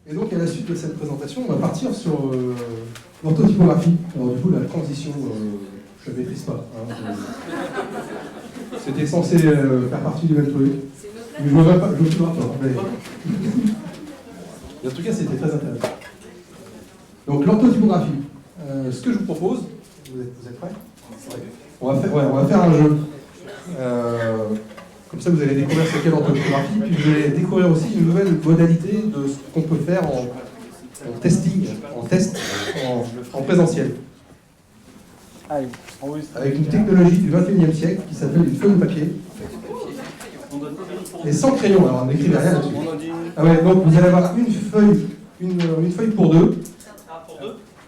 Et donc, à la suite de cette présentation, on va partir sur l'orthotypographie. Alors, du coup, la transition, je ne la maîtrise pas. Hein, c'était censé faire partie du même truc. Mais je ne vois pas, je ne vois pas. Mais en tout cas, c'était très intéressant. Donc, l'orthotypographie. Ce que je vous propose, vous êtes prêts? On va faire un jeu. Comme ça, vous allez découvrir ce qu'est l'orthotypographie, puis vous allez découvrir aussi une nouvelle modalité de ce qu'on peut faire en testing, en présentiel. Avec une technologie du XXIe siècle qui s'appelle une feuille de papier. Et sans crayon, alors n'écrivez rien là-dessus. Ah ouais, donc vous allez avoir une feuille pour deux.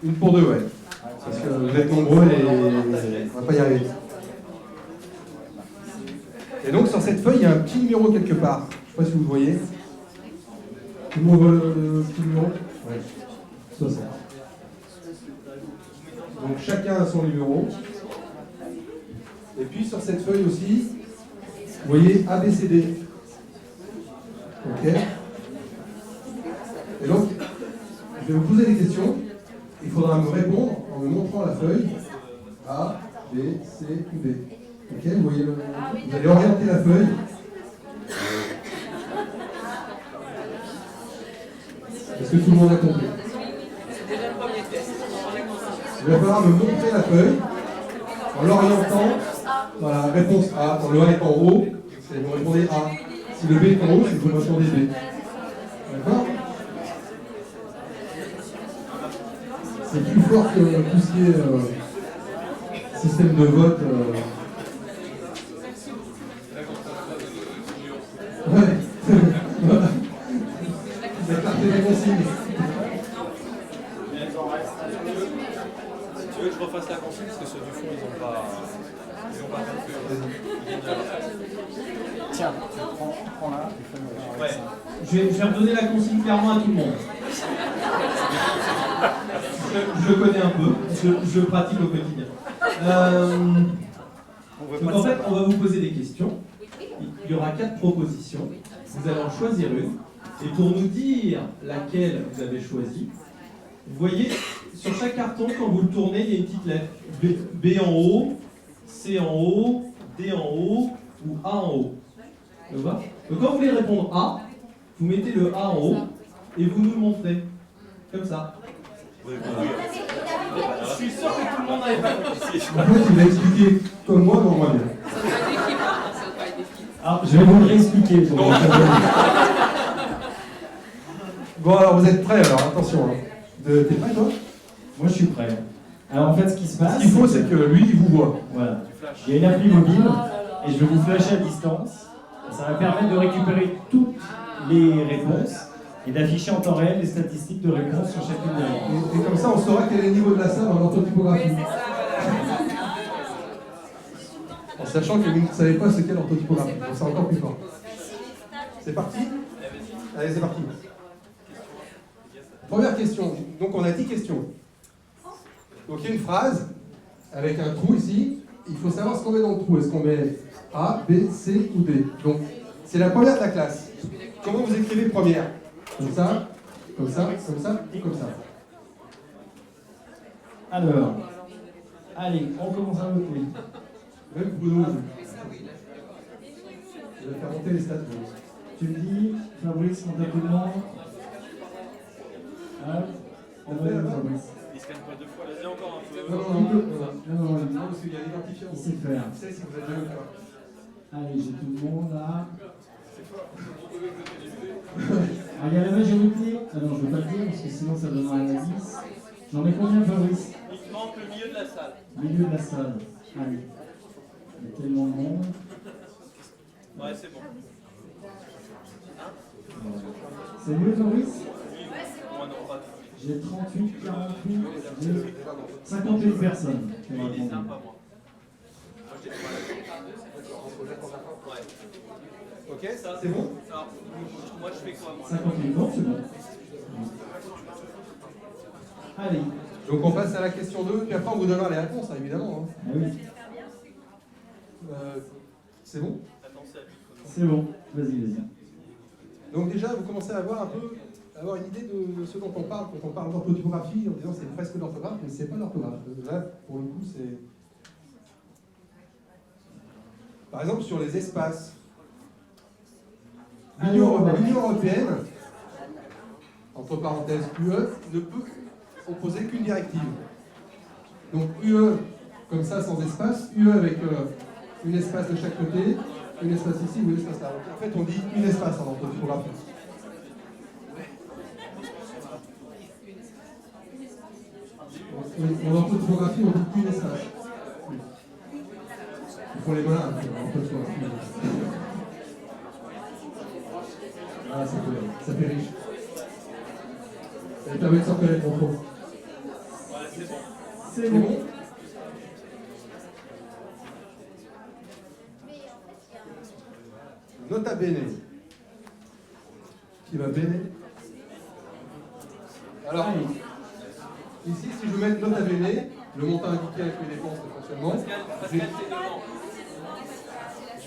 Une pour deux, ouais. Parce que vous êtes nombreux et on va pas y arriver. Et donc sur cette feuille, il y a un petit numéro quelque part. Je ne sais pas si vous le voyez. Tout le monde voit le petit numéro? Ouais. 60. Donc chacun a son numéro. Et puis sur cette feuille aussi, vous voyez ABCD. Ok. Et donc, je vais vous poser des questions. Il faudra me répondre en me montrant la feuille A, B, C ou D. Ok, vous voyez vous allez orienter la feuille. Est-ce que tout le monde a compris? Il va falloir me montrer la feuille en l'orientant. Voilà, réponse A. Quand le A est en haut, vous répondez A. Si le B est en haut, c'est que vous répondez B. D'accord? C'est plus fort que tout ce qui est système de vote. Ouais, voilà. La clarté des consignes. Si tu veux que je refasse la consigne, parce que ceux du fond, ils n'ont pas Tiens, prends là. Ouais. Je vais redonner la consigne clairement à tout le monde. Je connais un peu, je pratique au quotidien. Donc en fait, on va vous poser des questions. Il y aura 4 propositions. Vous allez en choisir une. Et pour nous dire laquelle vous avez choisi, vous voyez, sur chaque carton, quand vous le tournez, il y a une petite lettre. B en haut, C en haut, D en haut ou A en haut. Donc quand vous voulez répondre A, vous mettez le A en haut et vous nous le montrez. Comme ça. Je suis sûr que tout le monde n'avait pas compris. En fait, il a expliqué comme moi, mais moi bien. Alors, je vais vous le réexpliquer. Bon, alors vous êtes prêts, alors attention. Hein. T'es prêt, toi? Moi, je suis prêt. Alors, en fait, ce qui se passe... Ce qu'il faut, c'est que lui, il vous voit. Voilà. Il y a une appli mobile, et je vais vous flasher à distance. Ça va permettre de récupérer toutes les réponses et d'afficher en temps réel les statistiques de réponse sur chacune des réponses. Et comme ça, on saura quel est le niveau de la salle en orthotypographie. En sachant que vous ne savez pas ce qu'est l'orthotypographie. Donc c'est encore plus fort. C'est parti? Allez, c'est parti. Première question. Donc on a 10 questions. Donc il y a une phrase avec un trou ici. Il faut savoir ce qu'on met dans le trou. Est-ce qu'on met A, B, C ou D? Donc c'est la première de la classe. Comment vous écrivez première? Comme ça, comme ça, comme ça et comme ça. Alors, allez, on commence à voter. Même Bruno. Je vais faire monter les stats. Tu me dis, Fabrice, comptablement. Ah, on va aller Fabrice. Il scanne pas 2 fois, vas-y encore un peu. Non, parce qu'il y a l'identifiant. Il sait faire. Il sait si vous êtes deux ou pas. Allez, j'ai tout le monde là. Ah, il y a la majorité. Ah non, je ne veux pas le dire parce que sinon ça donnera un indice. J'en ai combien, Fabrice? Il te manque le milieu de la salle. Milieu de la salle. Allez. Il y a tellement de monde. Ouais, c'est bon. C'est mieux, Fabrice? Moi non, pas. J'ai 38, 48, j'ai 58 personnes qui m'ont Il est répondu. sympa, moi. Ouais. Ok, ça c'est bon? Alors, moi je fais quoi, moi? 58, non, c'est bon. Allez. Donc on passe à la question 2, puis après on vous donnera les réponses, hein, évidemment. Hein. Ah oui. C'est bon? Attends, c'est à lui. C'est bon. Vas-y, vas-y. Donc déjà, vous commencez à voir un peu avoir une idée de ce dont on parle quand on parle d'orthotypographie, en disant c'est presque l'orthographe, mais c'est pas l'orthographe. Là, pour le coup, c'est... Par exemple, sur les espaces. L'Union européenne, entre parenthèses UE, ne peut opposer qu'une directive. Donc UE, comme ça, sans espace, UE avec une espace de chaque côté, une espace ici ou une espace là. Donc, en fait, on dit une espace en orthotypographie. En orthotypographie, on dit une espace. Pour les malins, en orthotypographie. Ah, ça fait riche. Ça permet de s'en connaître trop. Ouais, c'est bon. C'est bon. Nota bene. Qui va bene? Alors, ici, si je mets nota bene, le montant indiqué avec mes dépenses de fonctionnement, Pascal, t'es devant.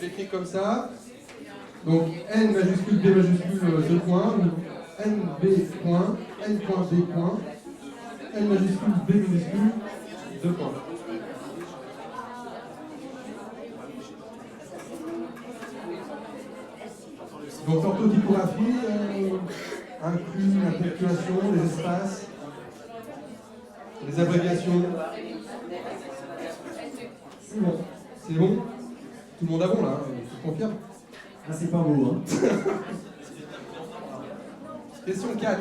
je l'écris comme ça. Donc, N majuscule, B majuscule, 2 points, ou NB point, N point, B point, N majuscule, B minuscule, 2 points. Donc l'orthotypographie inclut la ponctuation, les espaces, les abréviations. C'est bon. C'est bon? Tout le monde a bon là, je confirme. Ah, c'est pas beau, hein. Question 4.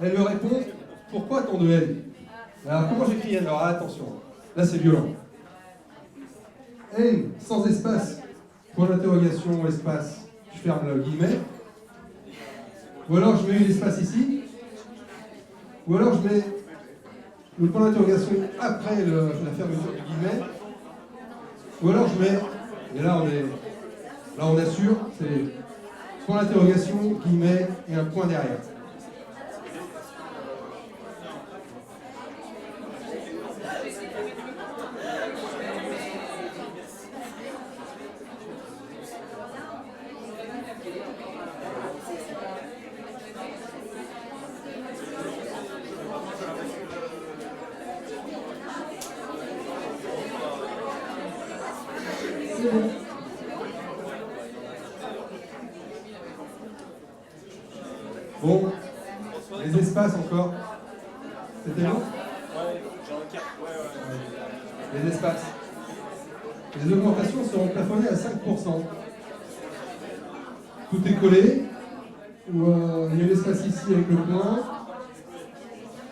Elle me répond, pourquoi tant de N? Alors comment j'écris N? Alors attention, là c'est violent. N sans espace, point d'interrogation, espace, je ferme le guillemet. Ou alors je mets une espace ici. Ou alors je mets le point d'interrogation après la fermeture du guillemet. Ou alors je mets, et là on assure, c'est point d'interrogation, guillemet et un point derrière. Bon, les espaces encore. C'était long? Ouais, j'ai un quart. Ouais. Les espaces. Les augmentations seront plafonnées à 5%. Tout est collé. Ou il y a l'espace ici avec le point.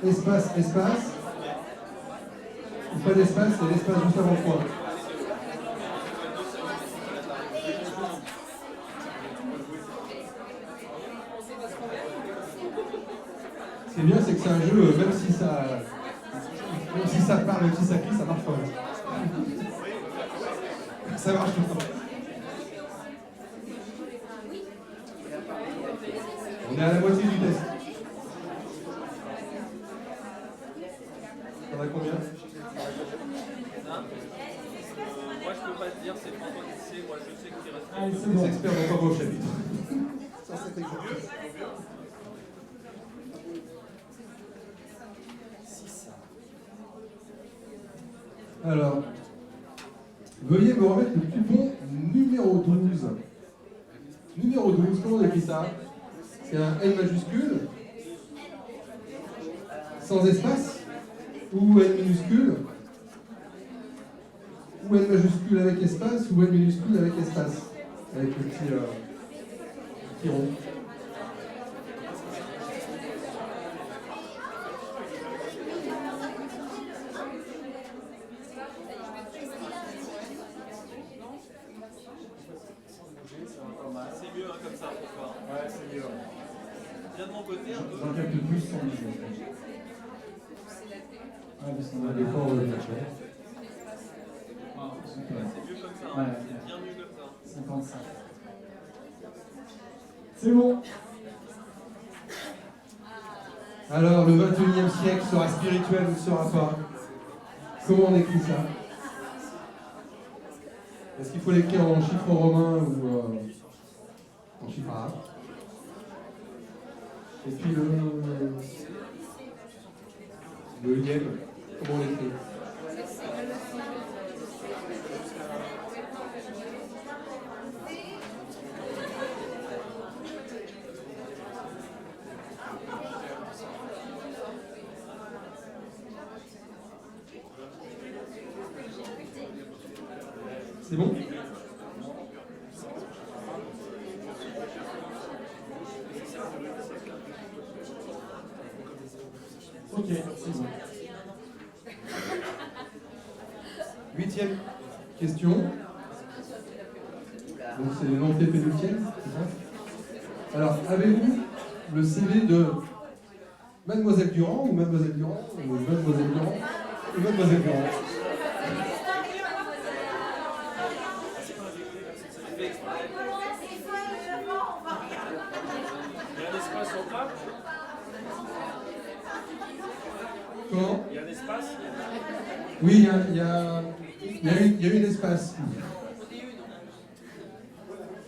Espace, espace. Ou pas d'espace, c'est l'espace juste avant le point. Ce qui est bien, c'est que c'est un jeu, même si ça parle, même si ça crie, ça marche pas. Ça marche tout le temps. On est à la moitié du test. On a combien? Moi, je peux pas te dire, c'est François qui sait. Moi, je sais qu'il reste. Allez, c'est Les bon. experts n'ont pas beau chapitre. Sur cet exercice. Alors, veuillez me remettre le coupon numéro 12. Numéro 12, comment on écrit ça? C'est un N majuscule, sans espace, ou N minuscule, ou N majuscule avec espace, ou N minuscule avec espace, avec le petit rond. C'est mieux hein, comme ça pour toi. Ouais, c'est mieux. Viens de mon côté un peu. J'en capte plus sans les autres. Ouais, parce qu'on a des fois, on va le faire. C'est mieux comme ça. Ouais. Hein. C'est bien mieux comme ça. 55. C'est bon. Alors, le 21e siècle sera spirituel ou ne sera pas? Comment on écrit ça? Est-ce qu'il faut l'écrire en chiffres romains ou en chiffres arabes? Et puis le IEM, comment on l'écrit? C'est bon? Ok, c'est bon. 8e question. Donc c'est l'antépénultième, c'est ça? Alors, avez-vous le CV de Mademoiselle Durand ou Mademoiselle Durand ou Mademoiselle Durand ou Mademoiselle Durand? Il y a un espace en bas. Comment? Il y a un espace. Oui, il y a une espace.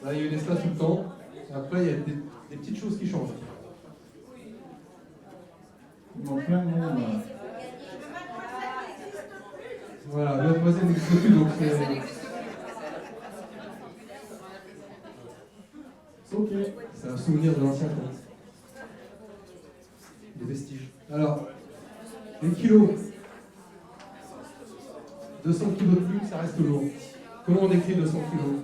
Là, il y a une espace tout le temps. Après, il y a des petites choses qui changent. Il manque plein de monde. Voilà, Mademoiselle n'existe plus, donc Ok. c'est un souvenir de l'ancien temps. Des vestiges. Alors, les kilos. 200 kilos de plus, ça reste lourd. Comment on écrit 200 kilos?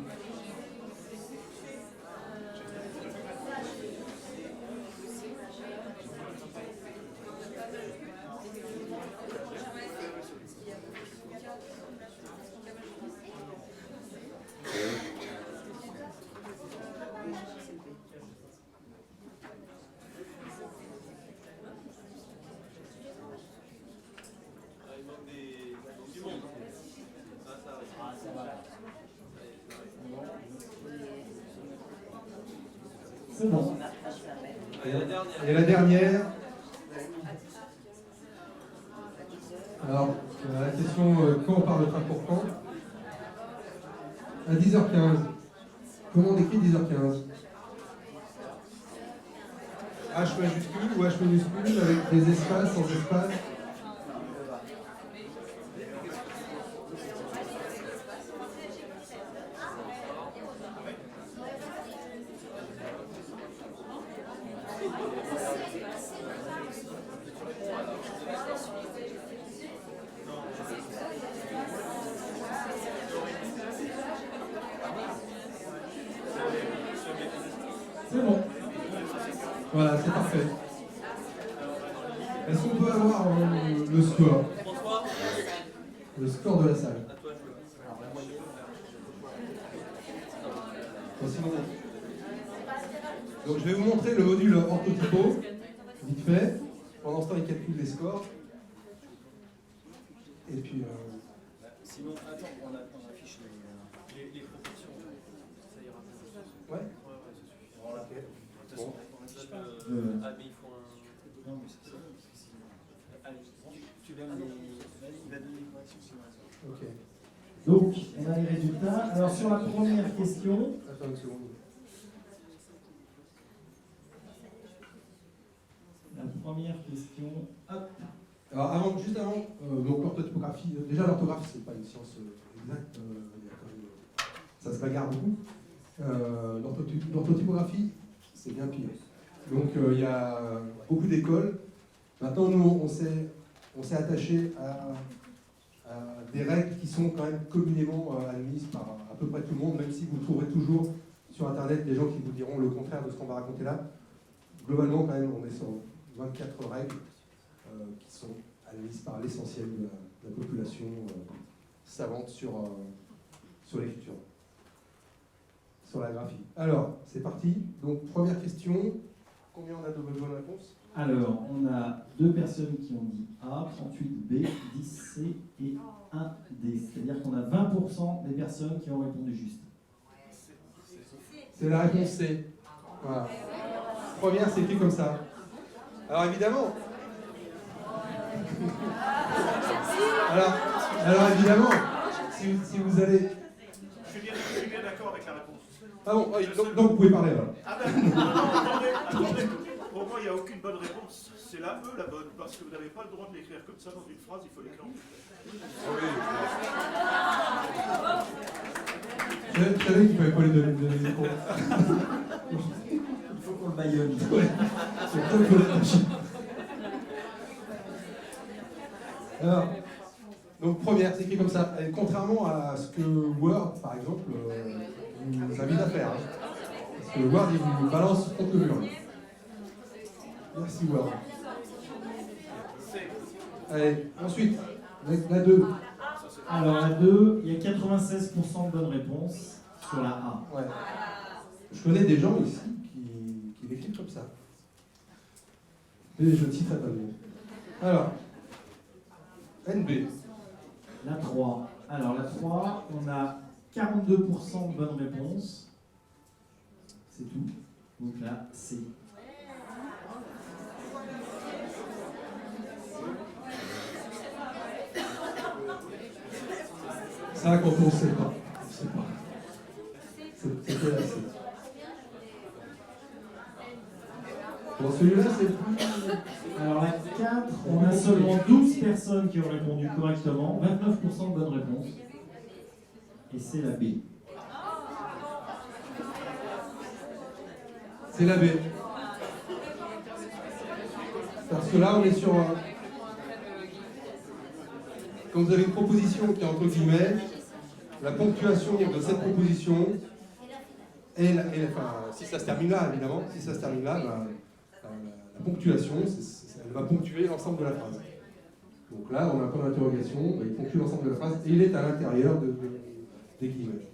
C'est bon. Et la dernière. Alors, la question, quand on parle de train pour quand? À 10h15. Comment on écrit 10h15? H majuscule ou H minuscule avec des espaces, sans espace? C'est bon. Voilà, c'est parfait. Est-ce qu'on peut avoir le score? François, Le score de la salle. à toi de jouer. Voici mon nom. Donc je vais vous montrer le module orthotypo, vite fait. Pendant ce temps, il calcule les scores. Et puis, Sinon, attends, on affiche les proportions. Ça ira. ouais. Ouais, ça suffit. Voilà. Ok. De toute façon, on affiche pas. Ah, mais il faut un. Non, mais c'est ça. Allez, tu donnes les. Il va donner les corrections sur la zone. Ok. Donc, on a les résultats. Alors, sur la première question, Attends une seconde. Hop. Alors, juste avant, donc l'orthotypographie, déjà l'orthographe, c'est pas une science exacte, il y a quand même, ça se bagarre beaucoup. L'orthotypographie, c'est bien pire. Donc, il y a beaucoup d'écoles. Maintenant, nous, on s'est attaché à des règles qui sont quand même communément admises par à peu près tout le monde, même si vous trouverez toujours sur Internet des gens qui vous diront le contraire de ce qu'on va raconter là. Globalement, quand même, on est sur 24 règles qui sont admises par l'essentiel de la population savante sur l'écriture, sur la graphie. Alors, c'est parti. Donc, première question. Combien on a de bonnes réponses? alors, on a 2 personnes qui ont dit A, 38B, 10C et 1D. C'est-à-dire qu'on a 20% des personnes qui ont répondu juste. C'est la réponse C. Voilà. Première, c'est écrit comme ça. Alors évidemment. alors évidemment, si vous allez. Je suis bien d'accord avec la réponse. Ah bon, donc vous pouvez parler alors. Ah ben, non, attendez. Pour moi, moi, il n'y a aucune bonne réponse. C'est la E la bonne, parce que vous n'avez pas le droit de l'écrire comme ça dans une phrase, il faut l'écrire en Je savais qu'il ne fallait pas lui donner des micros. Il faut qu'on le baillonne. Ouais. C'est comme pour la machine. Alors, donc première, c'est écrit comme ça. Et contrairement à ce que Word, par exemple, nous invite à faire. Hein. Parce que Word, il vous balance contre le mur. Merci Word. Allez, ensuite, la 2. Alors la 2, il y a 96% de bonnes réponses sur la A. Ouais. Je connais des gens ici qui l'écrivent comme ça. Mais je ne citerai pas le nom. Alors, NB. La 3. Alors la 3, on a 42% de bonnes réponses. C'est tout. Donc là, C. Ça, quand on ne sait pas. On sait pas. C'était la C. Bon, celui-là, c'est plus. Alors la 4, on a seulement 12 personnes qui ont répondu correctement, 29% de bonnes réponses. Et c'est la B. C'est la B. Parce que là, on est sur un. Quand vous avez une proposition qui est entre guillemets, la ponctuation de cette proposition, enfin, si ça se termine là, évidemment, si ça se termine là, la ponctuation, elle va ponctuer l'ensemble de la phrase. Donc là, on a un point d'interrogation, il ponctue l'ensemble de la phrase et il est à l'intérieur des guillemets.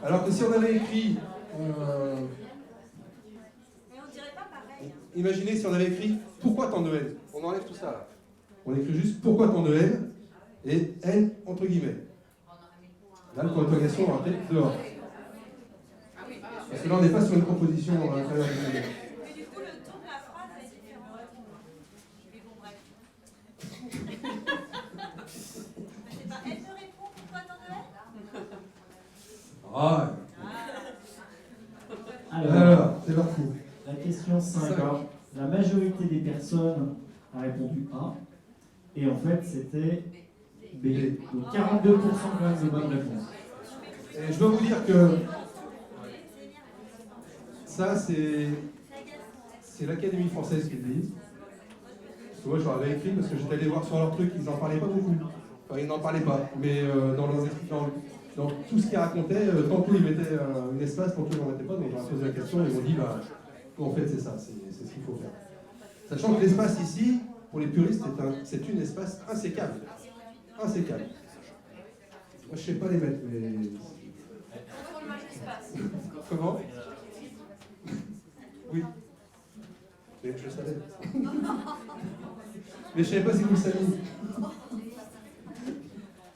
Alors que si on avait écrit. Mais on dirait pas pareil. Imaginez si on avait écrit pourquoi tant de N. On enlève tout ça là. On écrit juste pourquoi tant de N et N entre guillemets. Là, le point d'interrogation va être dehors. Parce que là, on n'est pas sur une composition à l'intérieur du guillemets. Mais du coup, le ton de la phrase est différent. Mais bon, bref. C'est pas elle me répond pourquoi tant de elle. Ah, Alors, c'est parti. la question 5. Alors, la majorité des personnes a répondu A. Et en fait, c'était B. Donc 42% quand même de bonnes réponses. Et je dois vous dire que ça, c'est l'Académie française qui le dit. Parce que moi, je leur avais écrit parce que j'étais allé voir sur leur truc, ils n'en parlaient pas beaucoup. Enfin, ils n'en parlaient pas. Mais dans tout ce qu'ils racontaient, tantôt ils mettaient une espace, tantôt ils n'en mettaient pas. Donc, je leur ai posé la question et ils m'ont dit, bah, en fait, c'est ça, c'est ce qu'il faut faire. Sachant que l'espace ici, pour les puristes, c'est une espace insécable. Insécable. Moi, je ne sais pas les mettre, mais. Comment? Oui. Mais je le savais. Mais je ne savais pas si vous le saviez. Ah,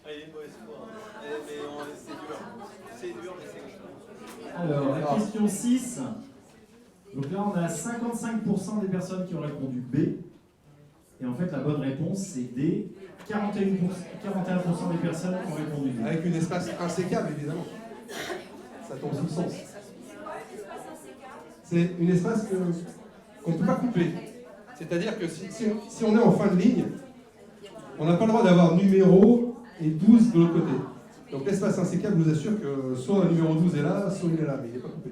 il est mauvais sport. Mais c'est dur. C'est dur, mais c'est dur. Alors, la question 6. Donc là, on a 55% des personnes qui ont répondu B. Et en fait, la bonne réponse, c'est D. 41% des personnes qui ont répondu D. Avec une espace insécable, évidemment. Ça tombe sous le sens. C'est une espace qu'on ne peut pas couper. C'est-à-dire que si on est en fin de ligne, on n'a pas le droit d'avoir numéro et 12 de l'autre côté. Donc l'espace insécable vous assure que soit le numéro 12 est là, soit il est là, mais il n'est pas coupé.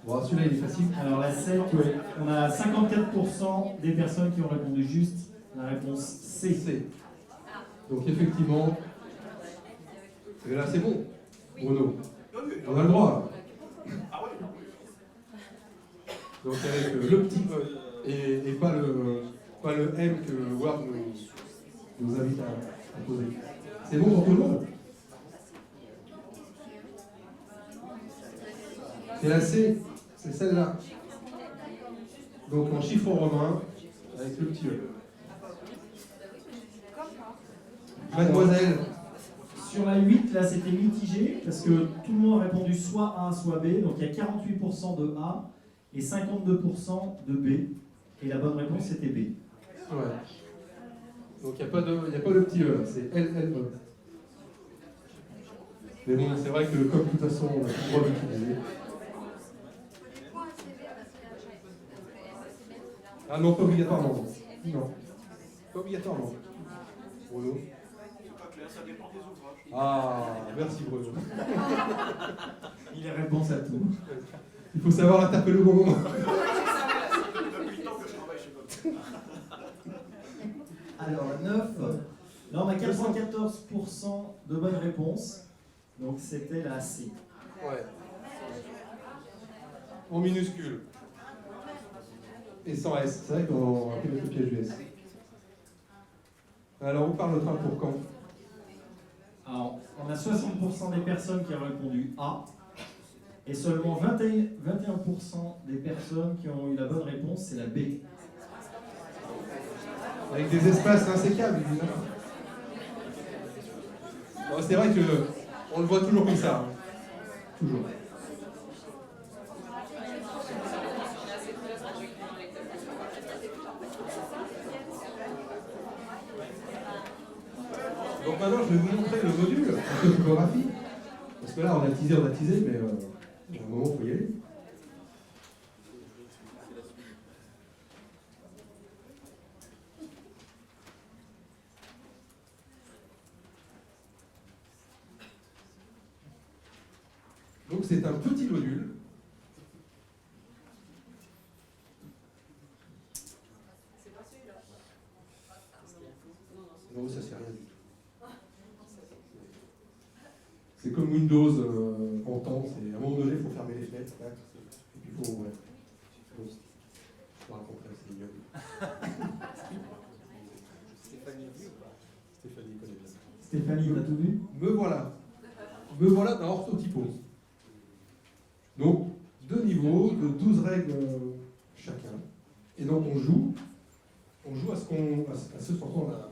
Bon, celui-là, il est facile. Alors la 7, ouais. On a 54% des personnes qui ont répondu juste la réponse C. C. Donc effectivement, et là c'est bon, Bruno. On a le droit. Ah ouais. Donc avec le petit E et pas le M que Word nous invite à poser. C'est bon pour tout le monde? C'est la C, c'est celle-là. Donc en chiffre romain, avec le petit E. Mademoiselle. Sur la 8, là, c'était mitigé parce que tout le monde a répondu soit A, soit B. Donc il y a 48% de A et 52% de B. Et la bonne réponse, c'était B. Ouais. Donc il n'y a pas le petit E, c'est LLE. Mais bon, c'est vrai que comme de toute façon, on a le droit d'utiliser. Ah non, pas obligatoirement. Non. Pas obligatoirement. Bruno. C'est pas clair, ça dépend des ouvrages. Ah, merci Bruno. Il a réponse à tout. Il faut savoir interpeller au bon moment. Depuis le temps que je travaille chez Bob. Alors, 9. Là, on a 94% de bonnes réponses. Donc, c'était la C. Ouais. En minuscule. Et sans S. C'est vrai qu'on a pris le piège US. Alors, où part le train pour quand? Alors, on a 60% des personnes qui ont répondu A. Et seulement 21% des personnes qui ont eu la bonne réponse, c'est la B. Avec des espaces insécables, évidemment. Bon, c'est vrai que on le voit toujours comme ça. Hein. Toujours. Donc maintenant, je vais vous montrer le module de topographie. Parce que là, on a teasé, mais à un moment, il faut y aller. Donc c'est un petit module. Non, ça sert à rien du tout. C'est comme Windows en temps, c'est à un moment donné, il faut fermer les fenêtres, et puis il faut ouvrir. Bon, je te raconterai, c'est ignoble. Stéphanie dit ou pas? Stéphanie connaît bien. Stéphanie, t'as tout vu? Me voilà dans orthotypo. Donc, 2 niveaux de 12 règles chacun. Et donc, on joue à ce sur quoi on a.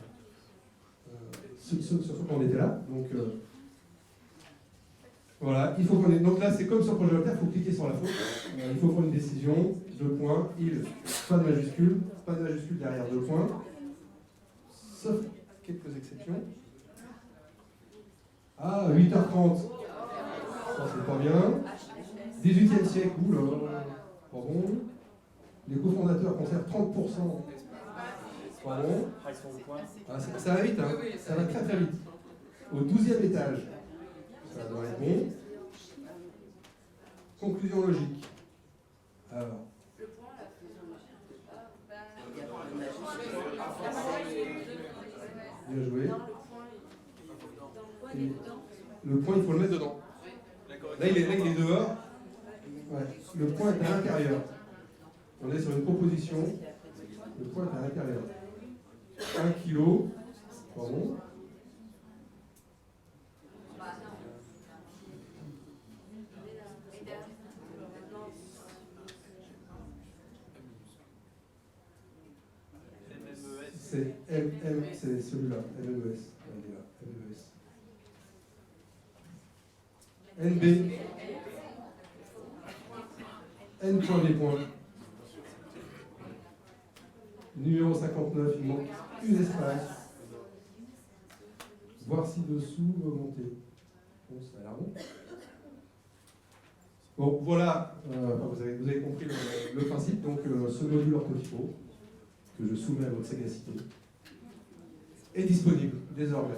Sur ce qu'on était là. Donc, voilà, il faut qu'on ait. Donc là, c'est comme sur Projet Voltaire, il faut cliquer sur la faute. Il faut prendre une décision, 2 points, pas de majuscule derrière 2 points. Sauf quelques exceptions. Ah, 8h30. Ça, c'est pas bien. 18e siècle, oula, pas bon. Les cofondateurs conservent 30%. Pas bon. Ah, ils sont au point. Ah, ça va vite, hein. Ça va très très vite. Au 12e étage, ça doit être bon. Conclusion logique. Alors. Bien joué. Et le point, il faut le mettre dedans. Là, il est dehors. Ouais. Le point est à l'intérieur. On est sur une proposition. Le point est à l'intérieur. 1 kg. Pardon. C'est MM, c'est celui-là, MMES. NB. N point des points. Numéro 59, il manque une espace. Voir si dessous remonter. Bon, ça a l'air bon. Bon, voilà, vous avez compris le principe. Donc, ce module orthotypo, que je soumets à votre sagacité, est disponible désormais.